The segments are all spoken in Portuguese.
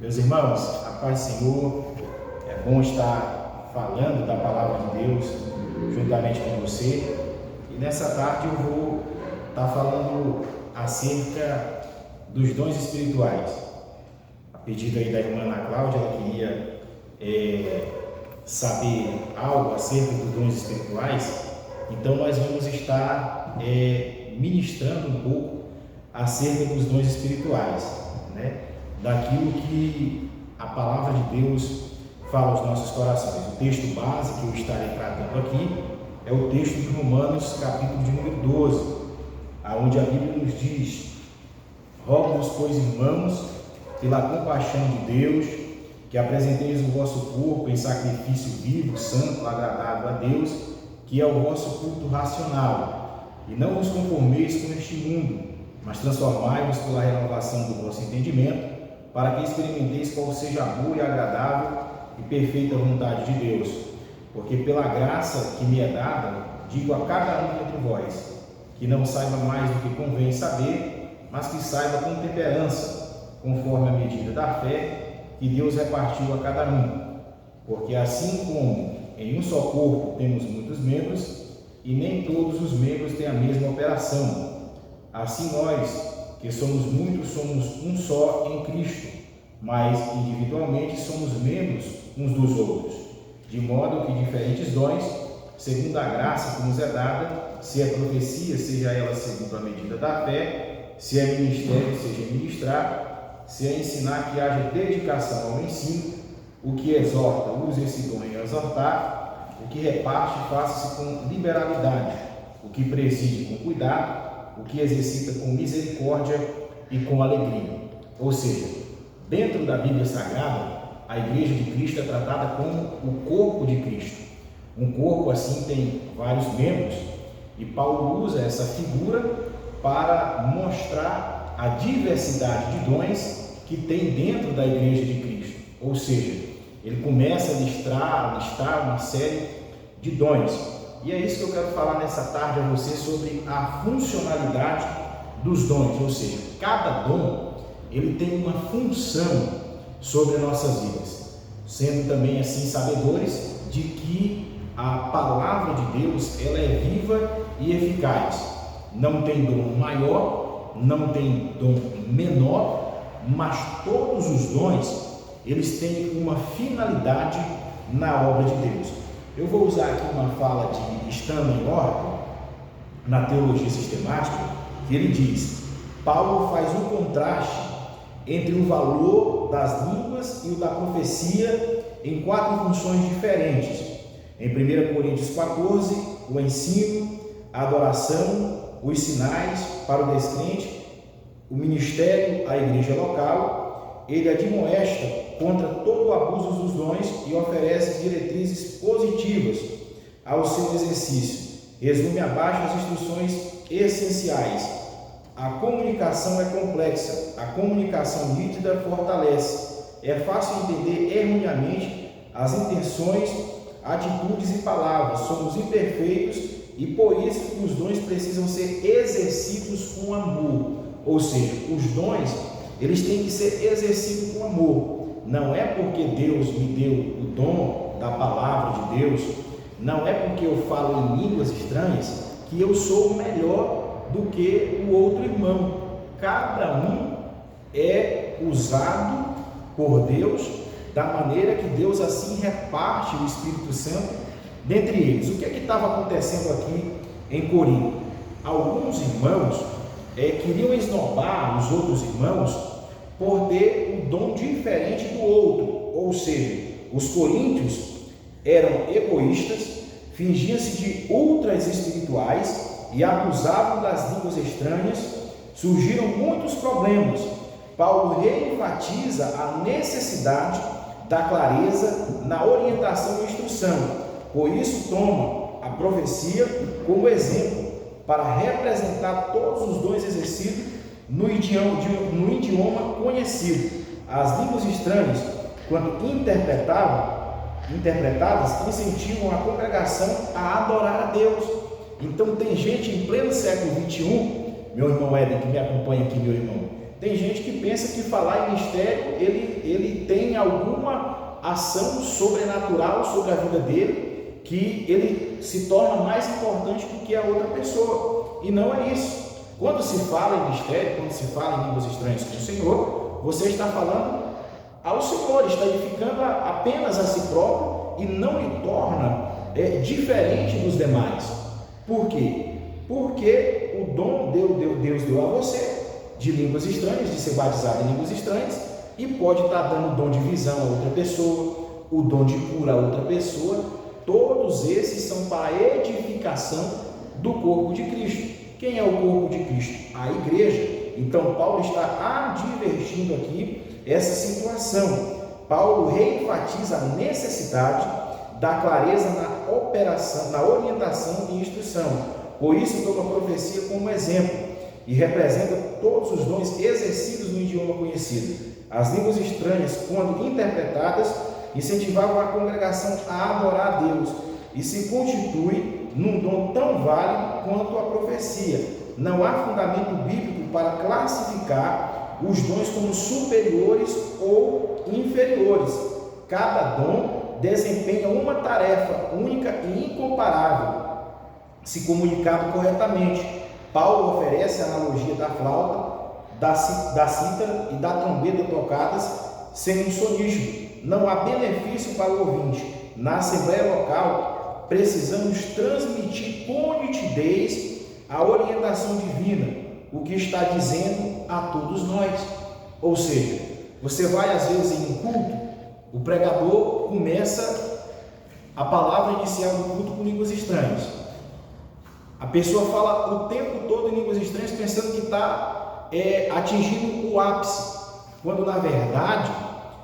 Meus irmãos, a paz do Senhor, é bom estar falando da palavra de Deus juntamente com você. E nessa tarde eu vou estar falando acerca dos dons espirituais. A pedido aí da irmã Ana Cláudia, ela queria saber algo acerca dos dons espirituais. Então nós vamos estar ministrando um pouco acerca dos dons espirituais, né? Daquilo que a palavra de Deus fala aos nossos corações. O texto base que eu estarei tratando aqui é o texto de Romanos, capítulo de número 12, onde a Bíblia nos diz: rogo-vos, pois, irmãos, pela compaixão de Deus, que apresenteis o vosso corpo em sacrifício vivo, santo, agradável a Deus, que é o vosso culto racional. E não vos conformeis com este mundo, mas transformai-vos pela renovação do vosso entendimento, para que experimenteis qual seja a boa e agradável e perfeita vontade de Deus. Porque pela graça que me é dada, digo a cada um entre vós, que não saiba mais do que convém saber, mas que saiba com temperança, conforme a medida da fé que Deus repartiu a cada um. Porque assim como em um só corpo temos muitos membros, e nem todos os membros têm a mesma operação, assim nós, que somos muitos, somos um só em Cristo, mas individualmente somos membros uns dos outros, de modo que diferentes dons, segundo a graça que nos é dada, se é profecia, seja ela segundo a medida da fé, se é ministério, seja ministrar, se é ensinar, que haja dedicação ao ensino, o que exorta, use esse dom em exortar, o que reparte, faça-se com liberalidade, o que preside com cuidado, o que exercita com misericórdia e com alegria. Ou seja, dentro da Bíblia Sagrada, a Igreja de Cristo é tratada como o corpo de Cristo. Um corpo assim tem vários membros, e Paulo usa essa figura para mostrar a diversidade de dons que tem dentro da Igreja de Cristo. Ou seja, ele começa a listar uma série de dons. E é isso que eu quero falar nessa tarde a você, sobre a funcionalidade dos dons. Ou seja, cada dom ele tem uma função sobre nossas vidas, sendo também assim sabedores de que a palavra de Deus ela é viva e eficaz. Não tem dom maior, não tem dom menor, mas todos os dons eles têm uma finalidade na obra de Deus. Eu vou usar aqui uma fala de Stanley Norton, na Teologia Sistemática, que ele diz: Paulo faz um contraste entre o valor das línguas e o da profecia em 4 funções diferentes. Em 1 Coríntios 14, o ensino, a adoração, os sinais para o descrente, o ministério à igreja local. Ele admoesta contra todo o abuso dos dons e oferece diretrizes positivas ao seu exercício. Resume abaixo as instruções essenciais. A comunicação é complexa, a comunicação nítida fortalece. É fácil entender erroneamente as intenções, atitudes e palavras. Somos imperfeitos e por isso os dons precisam ser exercidos com amor. Ou seja, os dons eles têm que ser exercidos com amor. Não é porque Deus me deu o dom da palavra de Deus, não é porque eu falo em línguas estranhas que eu sou melhor do que o outro irmão. Cada um é usado por Deus da maneira que Deus assim reparte o Espírito Santo dentre eles. O que é que estava acontecendo aqui em Corinto? Alguns irmãos queriam esnobar os outros irmãos por ter um dom diferente do outro. Ou seja, os coríntios eram egoístas, fingiam-se de ultras espirituais e abusavam das línguas estranhas. Surgiram muitos problemas. Paulo reenfatiza a necessidade da clareza na orientação e instrução. Por isso toma a profecia como exemplo para representar todos os dons exercidos no idioma conhecido. As línguas estranhas, quando interpretadas, incentivam a congregação a adorar a Deus. Então tem gente em pleno século XXI, meu irmão Éden, que me acompanha aqui, meu irmão, Tem gente que pensa que falar em mistério, ele tem alguma ação sobrenatural sobre a vida dele, que ele se torna mais importante do que a outra pessoa. E não é isso. Quando se fala em mistério, quando se fala em línguas estranhas com o Senhor, você está falando ao Senhor, está edificando apenas a si próprio e não lhe torna diferente dos demais. Por quê? Porque o dom Deus deu a você de línguas estranhas, de ser batizado em línguas estranhas, e pode estar dando o dom de visão a outra pessoa, o dom de cura a outra pessoa. Todos esses são para a edificação do corpo de Cristo. Quem é o corpo de Cristo? A igreja. Então Paulo está advertindo aqui essa situação. Paulo reenfatiza a necessidade da clareza na operação, na orientação e instrução. Por isso toma a profecia como exemplo e representa todos os dons exercidos no idioma conhecido. As línguas estranhas, quando interpretadas, incentivavam a congregação a adorar a Deus e se constitui num dom tão válido quanto a profecia. Não há fundamento bíblico para classificar os dons como superiores ou inferiores. Cada dom desempenha uma tarefa única e incomparável, se comunicado corretamente. Paulo oferece a analogia da flauta, da cítara e da trombeta tocadas sem uníssono. Não há benefício para o ouvinte. Na assembleia local, precisamos transmitir com nitidez a orientação divina, o que está dizendo a todos nós. Ou seja, você vai às vezes em um culto, o pregador começa a palavra inicial do culto com línguas estranhas. A pessoa fala o tempo todo em línguas estranhas pensando que está atingindo o ápice, quando na verdade,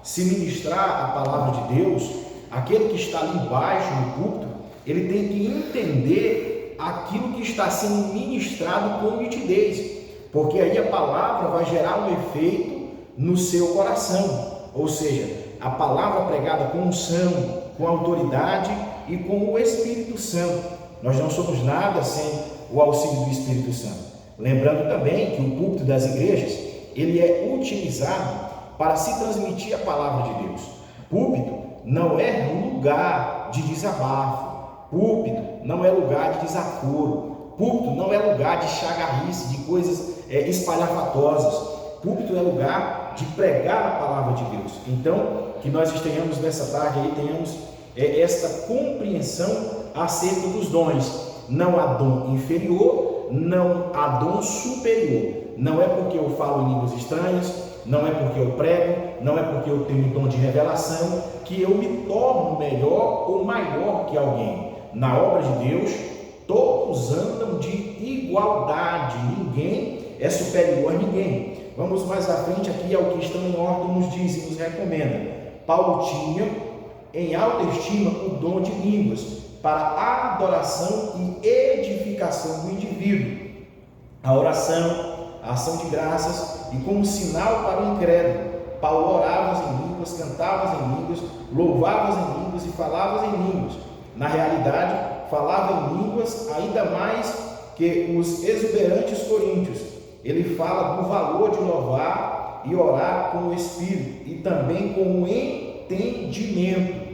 se ministrar a palavra de Deus, aquele que está ali embaixo no púlpito, ele tem que entender aquilo que está sendo ministrado com nitidez, porque aí a palavra vai gerar um efeito no seu coração. Ou seja, a palavra pregada com unção, com autoridade e com o Espírito Santo. Nós não somos nada sem o auxílio do Espírito Santo. Lembrando também que o púlpito das igrejas, ele é utilizado para se transmitir a palavra de Deus. Púlpito não é lugar de desabafo. Púlpito não é lugar de desaforo. Púlpito não é lugar de chagarrice, de coisas espalhafatosas. Púlpito é lugar de pregar a palavra de Deus. Então, que nós tenhamos nessa tarde aí, tenhamos esta compreensão acerca dos dons. Não há dom inferior, não há dom superior. Não é porque eu falo em línguas estranhas, não é porque eu prego, não é porque eu tenho dom de revelação, que eu me torno melhor ou maior que alguém. Na obra de Deus, todos andam de igualdade, ninguém é superior a ninguém. Vamos mais à frente aqui ao que estão em ordem nos diz e nos recomenda. Paulo tinha em alta estima o dom de línguas para a adoração e edificação do indivíduo. A oração, a ação de graças e como sinal para o incrédulo. Paulo orava em línguas, cantava em línguas, louvava em línguas e falava em línguas. Na realidade, falava em línguas ainda mais que os exuberantes coríntios. Ele fala do valor de louvar e orar com o Espírito e também com o entendimento.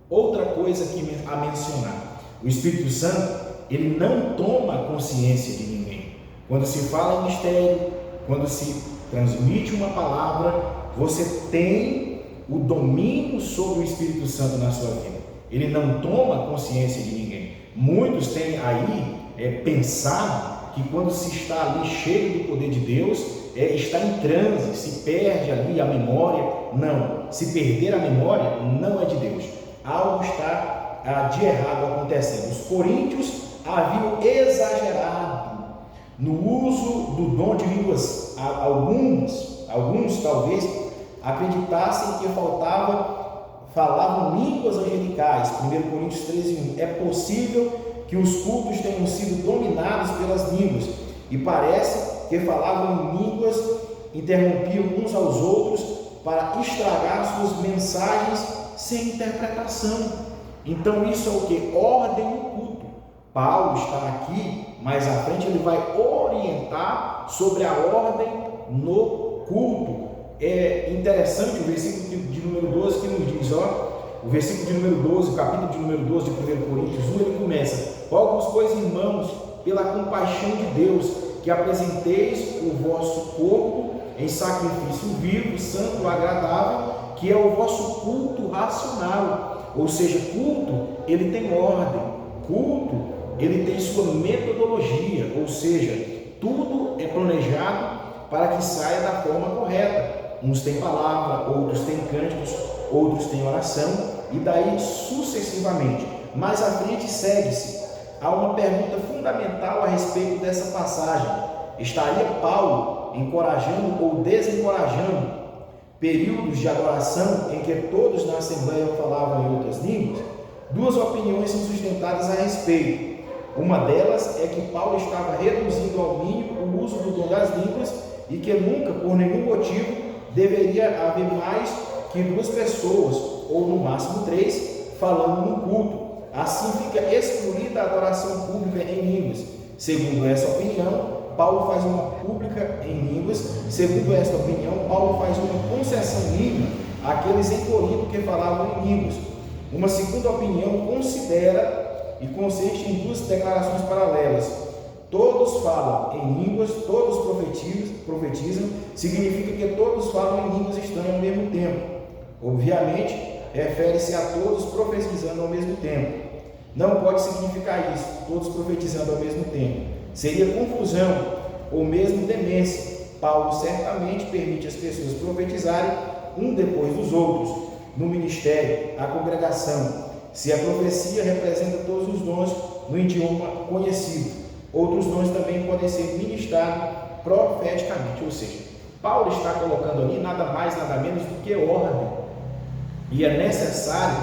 Outra coisa que a mencionar: o Espírito Santo, ele não toma consciência de ninguém. Quando se fala em mistério, quando se transmite uma palavra, você tem o domínio sobre o Espírito Santo na sua vida. Ele não toma consciência de ninguém. Muitos têm aí pensado que quando se está ali cheio do poder de Deus, está em transe, se perde ali a memória. Não, se perder a memória não é de Deus. Algo está de errado acontecendo. Os coríntios haviam exagerado no uso do dom de línguas. Alguns talvez acreditassem que falavam línguas angelicais. 1 Coríntios 13:1. É possível que os cultos tenham sido dominados pelas línguas e parece que falavam em línguas, interrompiam uns aos outros para estragar suas mensagens sem interpretação. Então isso é o que? Ordem no culto. Paulo está aqui, mais à frente ele vai orientar sobre a ordem no culto, é interessante o versículo de número 12 que nos diz, o versículo de número 12, o capítulo de número 12 de 1 Coríntios 1, ele começa: rogo-vos, pois, irmãos, pela compaixão de Deus, que apresenteis o vosso corpo em sacrifício vivo, santo, agradável, que é o vosso culto racional. Ou seja, culto, ele tem ordem, culto, ele tem sua metodologia, ou seja, tudo é planejado para que saia da forma correta. Uns têm palavra, outros têm cânticos, outros têm oração, e daí sucessivamente. Mais à frente segue-se a uma pergunta fundamental a respeito dessa passagem: estaria Paulo encorajando ou desencorajando períodos de adoração em que todos na Assembleia falavam em outras línguas? Duas opiniões são sustentadas a respeito. Uma delas é que Paulo estava reduzindo ao mínimo o uso do dom das línguas e que nunca, por nenhum motivo, deveria haver mais que 2 pessoas, ou no máximo 3, falando no culto. Assim fica excluída a adoração pública em línguas. Segundo essa opinião, Paulo faz uma pública em línguas. Segundo esta opinião, Paulo faz uma concessão mínima àqueles em Corinto que falavam em línguas. Uma segunda opinião considera e consiste em 2 declarações paralelas. Todos falam em línguas, todos profetizam, significa que todos falam em línguas estranhas ao mesmo tempo. Obviamente, refere-se a todos profetizando ao mesmo tempo. Não pode significar isso, todos profetizando ao mesmo tempo. Seria confusão ou mesmo demência. Paulo certamente permite as pessoas profetizarem um depois dos outros, no ministério, a congregação. Se a profecia representa todos os dons no idioma conhecido, outros dons também podem ser ministrados profeticamente. Ou seja, Paulo está colocando ali nada mais, nada menos do que ordem. E é necessário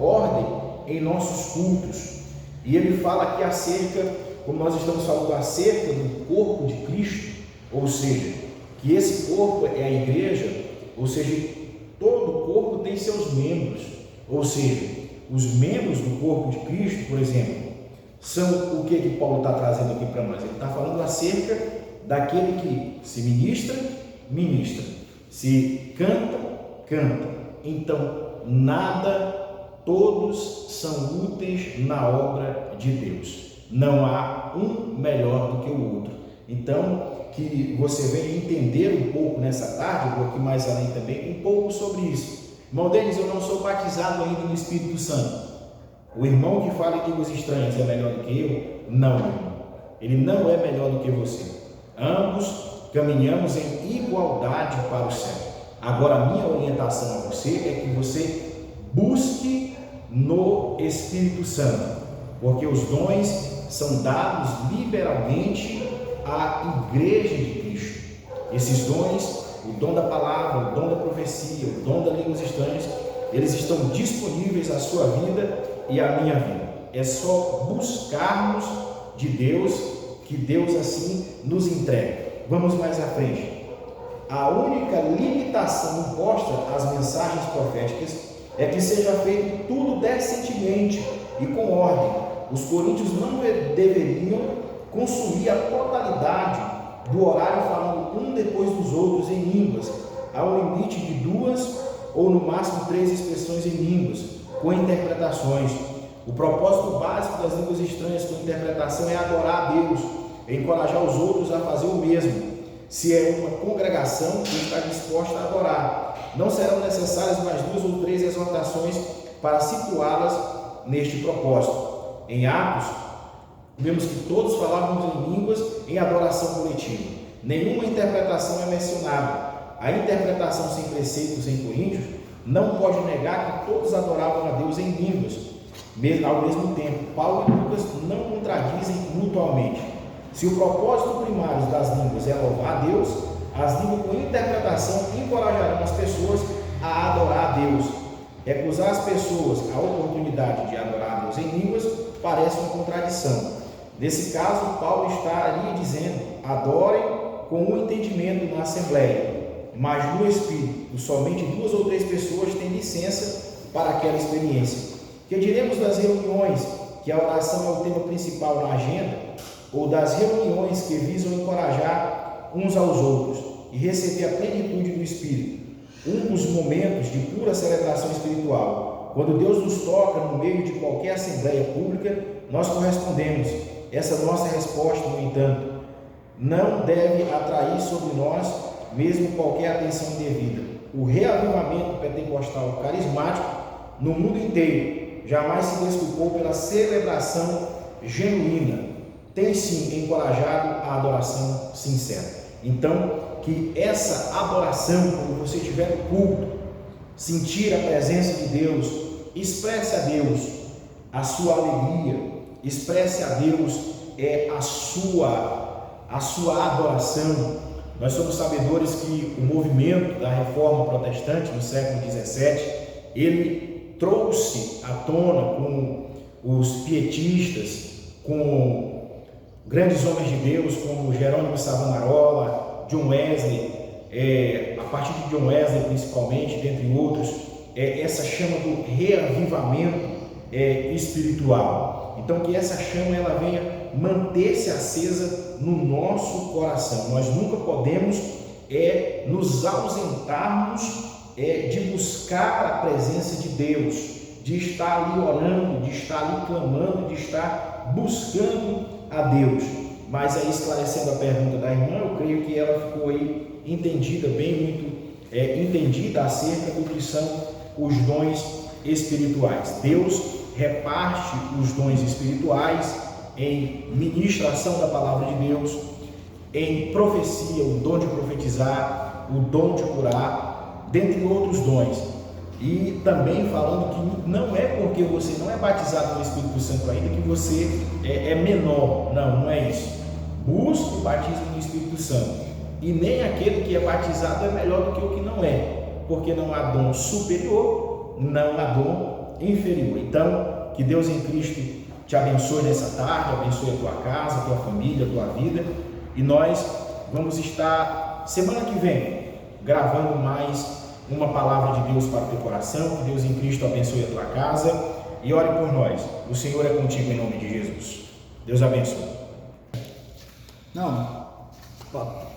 ordem em nossos cultos. E ele fala aqui acerca, como nós estamos falando, acerca do corpo de Cristo, ou seja, que esse corpo é a igreja, ou seja, todo corpo tem seus membros, ou seja, os membros do corpo de Cristo, por exemplo, são o que Paulo está trazendo aqui para nós? Ele está falando acerca daquele que se ministra, se canta. Então, todos são úteis na obra de Deus. Não há um melhor do que o outro. Então, que você venha entender um pouco nessa tarde, um pouco mais além também, um pouco sobre isso. Irmão Denis, eu não sou batizado ainda no Espírito Santo. O irmão que fala em línguas estranhas é melhor do que eu? Não, irmão. Ele não é melhor do que você. Ambos caminhamos em igualdade para o céu. Agora, a minha orientação a você é que você busque no Espírito Santo, porque os dons são dados liberalmente à Igreja de Cristo. Esses dons, o dom da palavra, o dom da profecia, o dom das línguas estranhas, eles estão disponíveis à sua vida e à minha vida. É só buscarmos de Deus, que Deus assim nos entrega. Vamos mais à frente. A única limitação imposta às mensagens proféticas é que seja feito tudo decentemente e com ordem. Os coríntios não deveriam consumir a totalidade do horário falando um depois dos outros em línguas. Há um limite de 2 ou no máximo 3 expressões em línguas, com interpretações. O propósito básico das línguas estranhas com interpretação é adorar a Deus, encorajar os outros a fazer o mesmo. Se é uma congregação que está disposta a adorar, não serão necessárias mais 2 ou 3 exortações para situá-las neste propósito. Em Atos, vemos que todos falávamos em línguas em adoração coletiva. Nenhuma interpretação é mencionada. A interpretação sem preceitos em Coríntios não pode negar que todos adoravam a Deus em línguas, ao mesmo tempo. Paulo e Lucas não contradizem mutuamente. Se o propósito primário das línguas é louvar a Deus, as línguas com interpretação encorajarão as pessoas a adorar a Deus. Recusar às pessoas a oportunidade de adorar a Deus em línguas parece uma contradição. Nesse caso, Paulo estaria dizendo: adorem com um entendimento na Assembleia, mas no Espírito. Somente 2 ou 3 pessoas têm licença para aquela experiência. Que diremos das reuniões, que a oração é o tema principal na agenda, ou das reuniões que visam encorajar uns aos outros? e receber a plenitude do Espírito. Um dos momentos de pura celebração espiritual, quando Deus nos toca no meio de qualquer assembleia pública, nós correspondemos. Essa nossa resposta, no entanto, não deve atrair sobre nós mesmo qualquer atenção indevida. O reavivamento pentecostal carismático no mundo inteiro jamais se desculpou pela celebração genuína. Tem sim encorajado a adoração sincera. Então, que essa adoração, quando você estiver no culto, sentir a presença de Deus, expresse a Deus a sua alegria, expresse a Deus a sua adoração. Nós somos sabedores que o movimento da Reforma Protestante no século XVII, ele trouxe à tona com os pietistas, com grandes homens de Deus como Jerônimo Savonarola, John Wesley, a partir de John Wesley principalmente, dentre outros, essa chama do reavivamento espiritual. Então que essa chama ela venha manter-se acesa no nosso coração. Nós nunca podemos nos ausentarmos de buscar a presença de Deus, de estar ali orando, de estar ali clamando, de estar buscando a Deus. Mas aí, esclarecendo a pergunta da irmã, eu creio que ela ficou aí entendida, muito entendida acerca do que são os dons espirituais. Deus reparte os dons espirituais em ministração da palavra de Deus, em profecia, o dom de profetizar, o dom de curar, dentre outros dons. E também falando que não é porque você não é batizado no Espírito Santo ainda que você é menor. Não é isso. Busque o batismo no Espírito Santo. E nem aquele que é batizado é melhor do que o que não é, porque não há dom superior, não há dom inferior. Então, que Deus em Cristo te abençoe nessa tarde, abençoe a tua casa, a tua família, a tua vida. E nós vamos estar, semana que vem, gravando mais uma palavra de Deus para o teu coração. Que Deus em Cristo abençoe a tua casa e ore por nós. O Senhor é contigo em nome de Jesus. Deus abençoe. Não, pode.